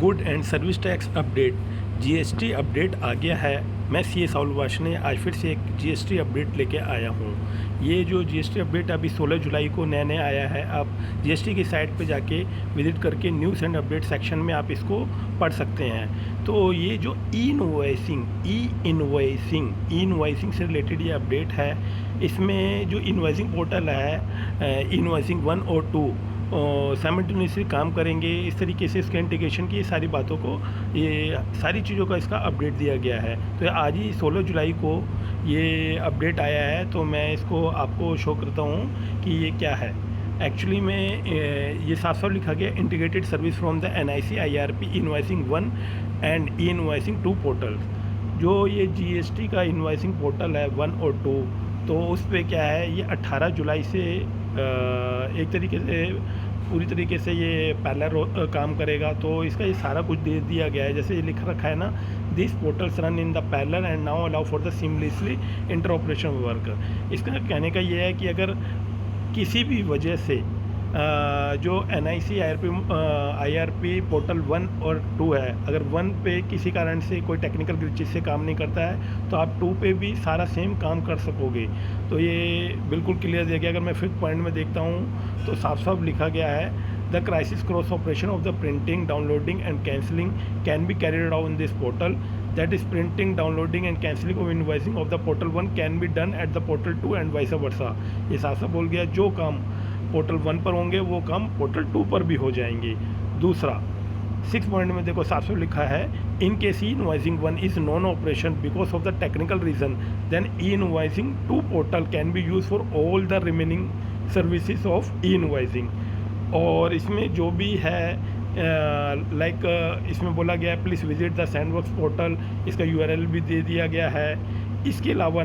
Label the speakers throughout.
Speaker 1: Good and service tax update GST update आ गया है। मैं सीए साहुल वार्ष्णेय आज फिर से एक जीएसटी अपडेट लेके आया हूँ। ये जो जीएसटी अपडेट अभी 16 जुलाई को नया आया है। आप जीएसटी की साइट पे जाके विजिट करके न्यूज़ एंड अपडेट सेक्शन में आप इसको पढ़ सकते हैं। तो ये जो ई इनवॉइसिंग से रिलेटेड ये अपडेट है। इसमें जो इनवॉइसिंग पोर्टल है इनवॉइसिंग 1 और 2 साइमल्टेनियसली काम करेंगे। इस तरीके से इसके इंटीग्रेशन की सारी बातों को, ये सारी चीज़ों का इसका अपडेट दिया गया है। तो आज ही 16 जुलाई को ये अपडेट आया है। तो मैं इसको आपको शो करता हूँ कि ये क्या है। एक्चुअली में ये साफ साफ लिखा गया integrated service from the NIC IRP invoicing 1 and E invoicing 2 portal. जो ये जीएसटी का इनवॉइसिंग पोर्टल है 1 और 2, तो उस पर क्या है, ये 18 जुलाई से एक तरीके से पूरी तरीके से ये पैरेलल काम करेगा। तो इसका ये सारा कुछ दे दिया गया है। जैसे ये लिख रखा है ना, this portals run in the parallel and now allow for the seamlessly interoperation work. इसका कहने का ये है कि अगर किसी भी वजह से जो NIC IRP पोर्टल 1 और 2 है, अगर 1 पे किसी कारण से कोई टेक्निकल ग्लिचेस से काम नहीं करता है, तो आप 2 पे भी सारा सेम काम कर सकोगे। तो ये बिल्कुल क्लियर दिया गया। अगर मैं 5th पॉइंट में देखता हूँ तो साफ साफ लिखा गया है, the crisis cross operation of the printing, downloading and cancelling can be carried out in this portal. That is printing, downloading and cancelling of invoicing of the portal 1 can be done at the portal 2 and vice versa. ये साफ साफ बोल गया, जो काम portal 1 पर होंगे वो काम पोर्टल 2 पर भी हो जाएंगे। दूसरा 6 पॉइंट में देखो साफ साफ लिखा है, in case e invoicing 1 is non operation because of the technical reason, then e invoicing 2 portal can be use for all the remaining services of e invoicing. और इसमें जो भी है इसमें बोला गया है please visit the sandbox portal. इसका URL भी दे दिया गया है। इसके अलावा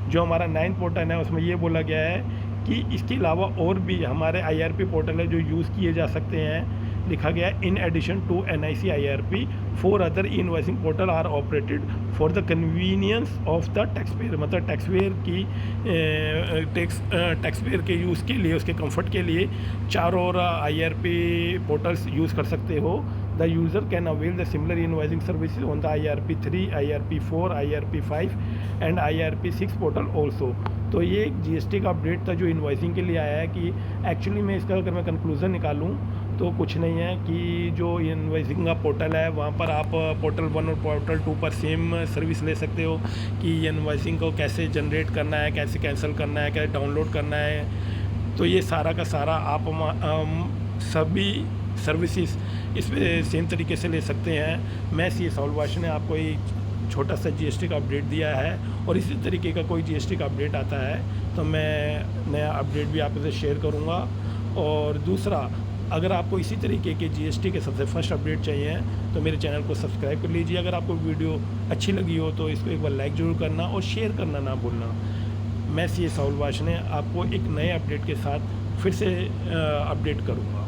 Speaker 1: जो हमारा 9 पोर्टल है उसमें ये बोला गया है कि इसके अलावा और भी हमारे IRP पोर्टल है जो यूज़ किए जा सकते हैं। लिखा गया है, in addition to NIC IRP 4 other invoicing portal are operated for the convenience of the tax payer. मतलब टैक्स पेयर के यूज़ के लिए, उसके कंफर्ट के लिए 4 और IRP पोर्टल्स यूज़ कर सकते हो। The user can avail the similar invoicing services on the IRP 3, IRP 4, IRP 5 and IRP 6 portal also. तो ये एक GST का अपडेट था जो इनवॉइसिंग के लिए आया है। कि एक्चुअली में इसका अगर मैं कंक्लूज़न निकालूं तो कुछ नहीं है कि जो इनवॉइसिंग का पोर्टल है वहाँ पर आप पोर्टल 1 और पोर्टल 2 पर सेम सर्विस ले सकते हो कि इनवॉइसिंग को कैसे जनरेट करना है, कैसे कैंसिल करना है, कैसे डाउनलोड करना है। तो ये सारा का सारा आप सभी सर्विसेज इस पर सेम तरीके से ले सकते हैं। मैं सीए साहुल वार्ष्णेय ने आपको एक छोटा सा GST का अपडेट दिया है, और इसी तरीके का कोई GST का अपडेट आता है तो मैं नया अपडेट भी आपसे शेयर करूंगा। और दूसरा, अगर आपको इसी तरीके के GST के सबसे फर्स्ट अपडेट चाहिए तो मेरे चैनल को सब्सक्राइब कर लीजिए। अगर आपको वीडियो अच्छी लगी हो तो इसको एक बार लाइक ज़रूर करना और शेयर करना ना भूलना। मैं सीए साहुल वार्ष्णेय आपको एक नए अपडेट के साथ फिर से अपडेट करूँगा।